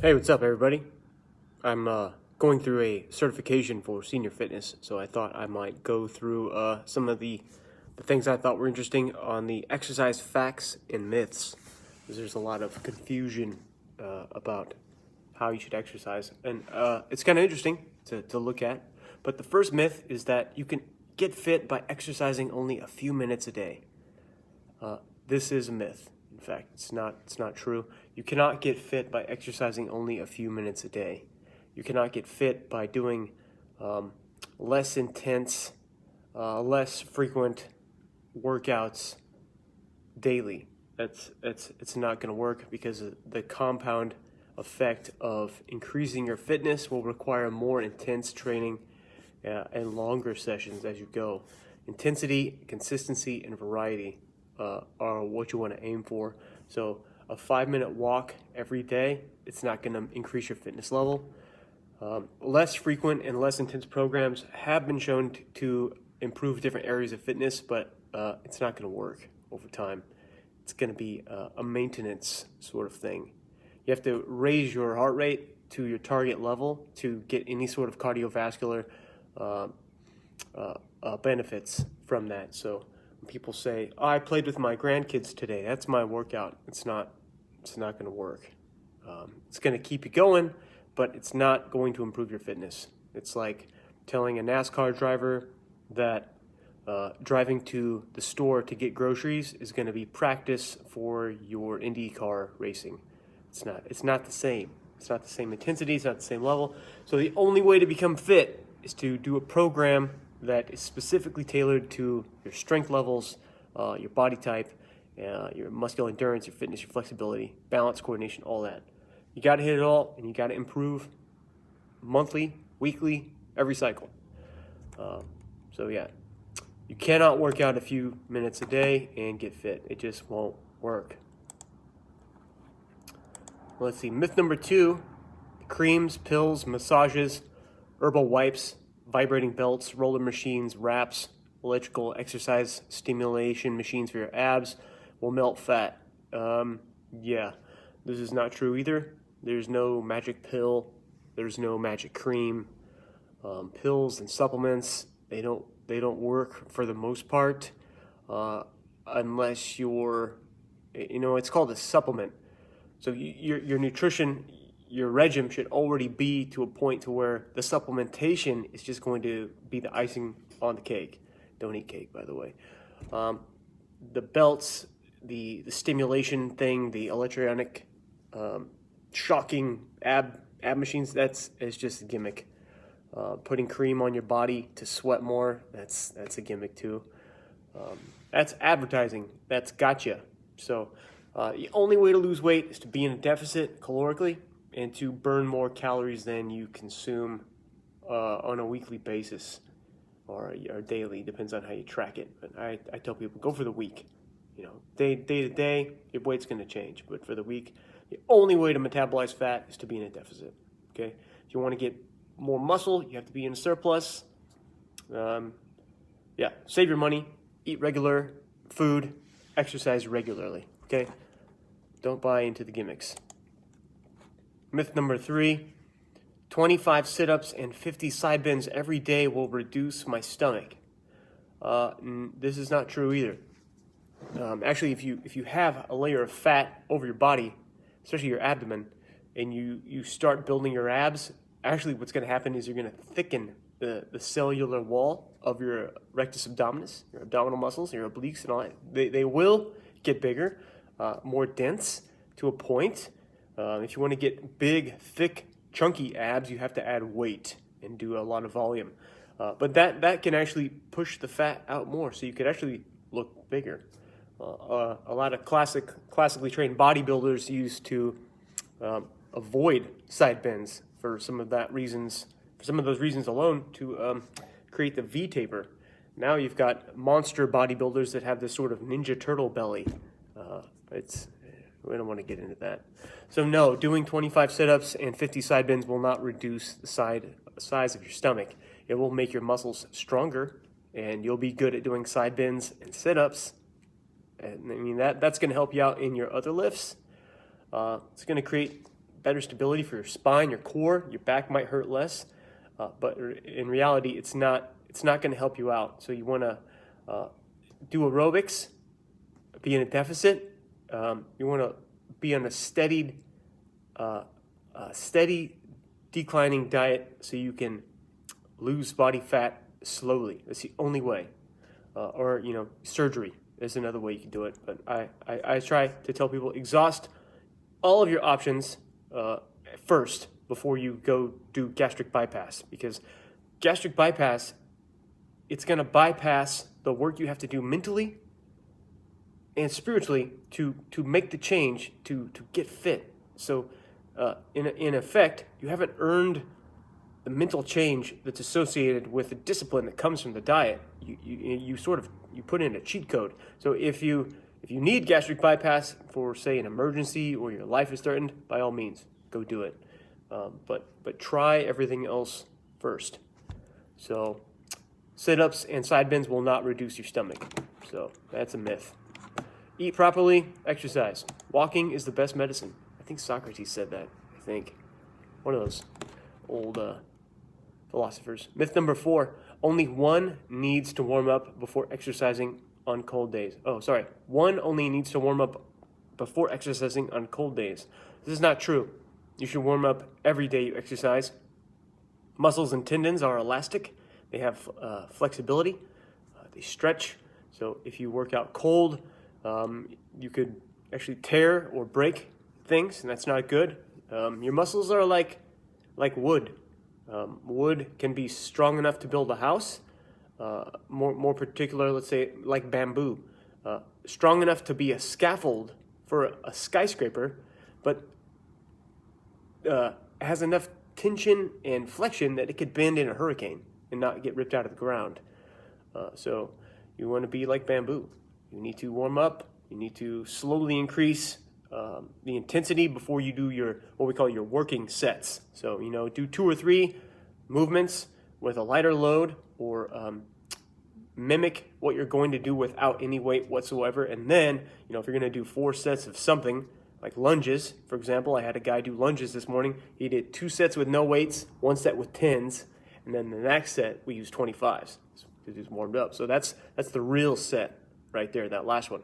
Hey, what's up, everybody? I'm going through a certification for senior fitness, so I thought I might go through some of the things I thought were interesting on the exercise facts and myths, because there's a lot of confusion about how you should exercise, and it's kind of interesting to look at. But the first myth is that you can get fit by exercising only a few minutes a day. This is a myth. In fact, it's not true. You cannot get fit by exercising only a few minutes a day. You cannot get fit by doing less intense, less frequent workouts daily. It's not going to work, because the compound effect of increasing your fitness will require more intense training and longer sessions as you go. Intensity, consistency, and variety are what you want to aim for. So a 5-minute walk every day, it's not going to increase your fitness level. Less frequent and less intense programs have been shown to improve different areas of fitness, but it's not going to work over time. It's going to be a maintenance sort of thing. You have to raise your heart rate to your target level to get any sort of cardiovascular benefits from that. So people say, "Oh, I played with my grandkids today. That's my workout." It's not going to work. It's going to keep you going, but it's not going to improve your fitness. It's like telling a NASCAR driver that driving to the store to get groceries is going to be practice for your Indy car racing. It's not the same. It's not the same intensity. It's not the same level. So the only way to become fit is to do a program that is specifically tailored to your strength levels, your body type, your muscular endurance, your fitness, your flexibility, balance, coordination, all that. You got to hit it all, and you got to improve monthly, weekly, every cycle. So yeah, you cannot work out a few minutes a day and get fit. It just won't work. Let's see, myth number 2, creams, pills, massages, herbal wipes, vibrating belts, roller machines, wraps, electrical exercise stimulation machines for your abs will melt fat. Yeah, this is not true either. There's no magic pill. There's no magic cream. Pills and supplements, they don't work for the most part, unless it's called a supplement. So your nutrition, your regime should already be to a point to where the supplementation is just going to be the icing on the cake. Don't eat cake, by the way. The belts, the stimulation thing, the electronic shocking ab machines, it's just a gimmick. Putting cream on your body to sweat more, that's a gimmick too. That's advertising. That's gotcha. So the only way to lose weight is to be in a deficit calorically and to burn more calories than you consume on a weekly basis or daily. Depends on how you track it. But I tell people, go for the week. Day to day, your weight's going to change. But for the week, the only way to metabolize fat is to be in a deficit. Okay? If you want to get more muscle, you have to be in a surplus. Yeah, save your money, eat regular food, exercise regularly. Okay? Don't buy into the gimmicks. Myth number 3, 25 sit-ups and 50 side bends every day will reduce my stomach. This is not true either. Actually, if you have a layer of fat over your body, especially your abdomen, and you start building your abs, actually what's going to happen is you're going to thicken the cellular wall of your rectus abdominis, your abdominal muscles, your obliques and all that. They will get bigger, more dense to a point. If you want to get big, thick, chunky abs, you have to add weight and do a lot of volume. But that can actually push the fat out more, so you could actually look bigger. A lot of classically trained bodybuilders used to avoid side bends for some of those reasons alone, to create the V taper. Now you've got monster bodybuilders that have this sort of Ninja Turtle belly. We don't want to get into that. So no, doing 25 sit-ups and 50 side bends will not reduce the size of your stomach. It will make your muscles stronger, and you'll be good at doing side bends and sit-ups. And I mean, that's going to help you out in your other lifts. It's going to create better stability for your spine, your core. Your back might hurt less, but in reality, it's not going to help you out. So you want to do aerobics, be in a deficit. You want to be on a steady declining diet so you can lose body fat slowly. That's the only way. Or surgery is another way you can do it. But I try to tell people, exhaust all of your options first before you go do gastric bypass, because gastric bypass, it's going to bypass the work you have to do mentally and spiritually to make the change to get fit. So in effect, you haven't earned the mental change that's associated with the discipline that comes from the diet. You put in a cheat code. So if you need gastric bypass for, say, an emergency or your life is threatened, by all means, go do it. But try everything else first. So sit-ups and side bends will not reduce your stomach. So that's a myth. Eat properly, exercise. Walking is the best medicine. I think Socrates said that. I think one of those old philosophers. Myth number 4, only one needs to warm up before exercising on cold days. One only needs to warm up before exercising on cold days. This is not true. You should warm up every day you exercise. Muscles and tendons are elastic. They have flexibility. They stretch. So if you work out cold, you could actually tear or break things, and that's not good. Your muscles are like wood. Wood can be strong enough to build a house. More particular, let's say, like bamboo. Strong enough to be a scaffold for a skyscraper, but has enough tension and flexion that it could bend in a hurricane and not get ripped out of the ground. So you want to be like bamboo. You need to warm up. You need to slowly increase the intensity before you do what we call your working sets. So, do 2 or 3 movements with a lighter load, or mimic what you're going to do without any weight whatsoever. And then, if you're going to do 4 sets of something, like lunges, for example, I had a guy do lunges this morning. He did 2 sets with no weights, 1 set with 10s, and then the next set we used 25s because he's warmed up. So that's the real set right there, that last one.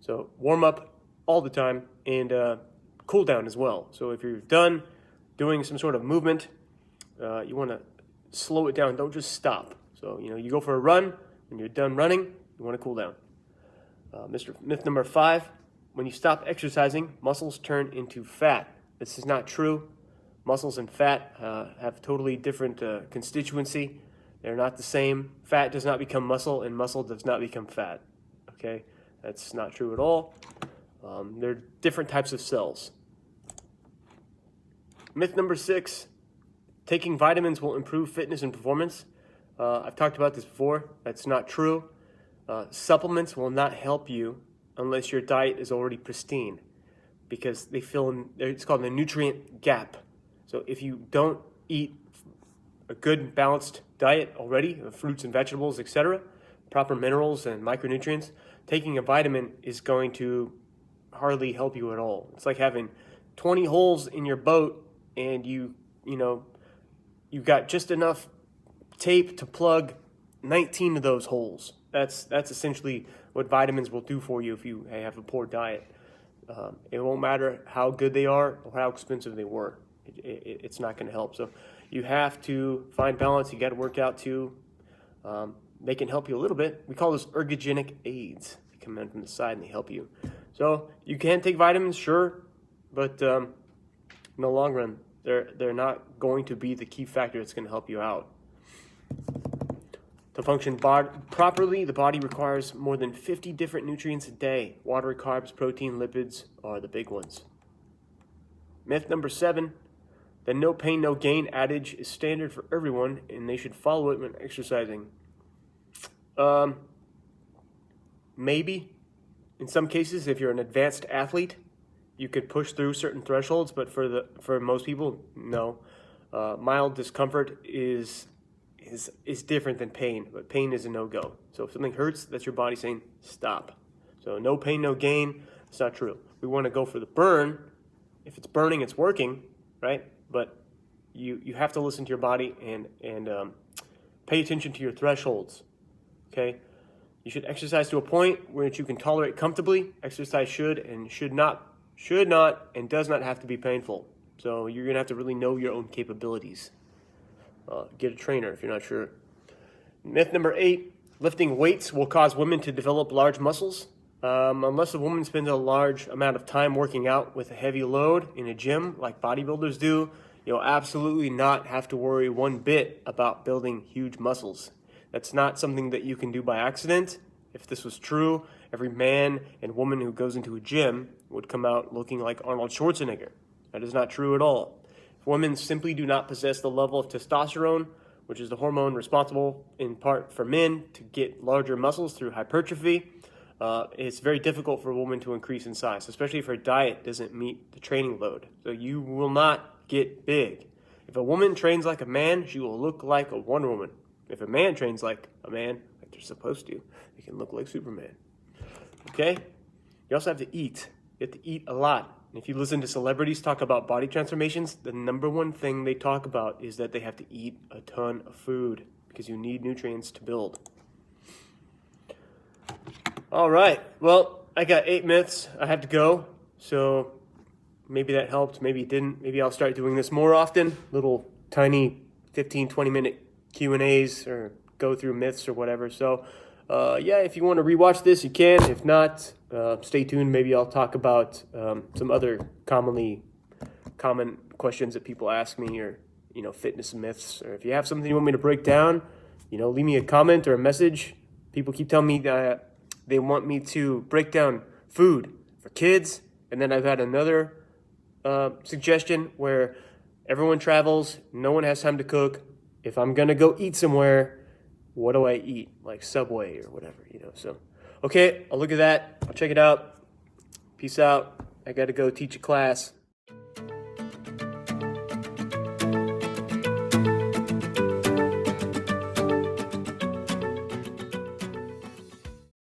So warm up all the time, and cool down as well. So if you're done doing some sort of movement, you want to slow it down. Don't just stop. So, you go for a run. When you're done running, you want to cool down. Myth number 5, when you stop exercising, muscles turn into fat. This is not true. Muscles and fat have totally different constituency. They're not the same. Fat does not become muscle, and muscle does not become fat. Okay? That's not true at all. They're different types of cells. Myth number 6, taking vitamins will improve fitness and performance. I've talked about this before. That's not true. Supplements will not help you unless your diet is already pristine, because they fill in, it's called the nutrient gap. So if you don't eat a good balanced diet already, fruits and vegetables, etc., proper minerals and micronutrients, taking a vitamin is going to hardly help you at all. It's like having 20 holes in your boat, and you got just enough tape to plug 19 of those holes. That's essentially what vitamins will do for you if you have a poor diet. It won't matter how good they are or how expensive they were. It's not going to help. So you have to find balance. You got to work out too. They can help you a little bit. We call those ergogenic aids. They come in from the side and they help you. So you can take vitamins, sure, but in the long run, they're not going to be the key factor that's going to help you out. To function properly, the body requires more than 50 different nutrients a day. Water, carbs, protein, lipids are the big ones. Myth number 7, the no pain, no gain adage is standard for everyone, and they should follow it when exercising. Maybe. In some cases, if you're an advanced athlete, you could push through certain thresholds, but for most people, no. Mild discomfort is different than pain, but pain is a no-go. So if something hurts, that's your body saying stop. So no pain, no gain. It's not true. We want to go for the burn, if it's burning, it's working, right? But you have to listen to your body and pay attention to your thresholds, okay? You should exercise to a point which you can tolerate comfortably. Exercise should not and does not have to be painful. So you're going to have to really know your own capabilities. Get a trainer if you're not sure. Myth number 8, lifting weights will cause women to develop large muscles. Unless a woman spends a large amount of time working out with a heavy load in a gym like bodybuilders do, you'll absolutely not have to worry one bit about building huge muscles. That's not something that you can do by accident. If this was true, every man and woman who goes into a gym would come out looking like Arnold Schwarzenegger. That is not true at all. If women simply do not possess the level of testosterone, which is the hormone responsible in part for men to get larger muscles through hypertrophy, it's very difficult for a woman to increase in size, especially if her diet doesn't meet the training load. So you will not get big. If a woman trains like a man, she will look like a Wonder Woman. If a man trains like a man, like they're supposed to, they can look like Superman. Okay? You also have to eat. You have to eat a lot. And if you listen to celebrities talk about body transformations, the number one thing they talk about is that they have to eat a ton of food because you need nutrients to build. All right. Well, I got 8 myths. I have to go. So maybe that helped. Maybe it didn't. Maybe I'll start doing this more often. Little tiny 15, 20-minute Q&As or go through myths or whatever. So, yeah, if you want to rewatch this, you can. If not, stay tuned. Maybe I'll talk about some other common questions that people ask me, or fitness myths. Or if you have something you want me to break down, leave me a comment or a message. People keep telling me that they want me to break down food for kids, and then I've had another suggestion where everyone travels, no one has time to cook. If I'm gonna go eat somewhere, what do I eat? Like Subway or whatever, So, okay, I'll look at that. I'll check it out. Peace out. I gotta go teach a class.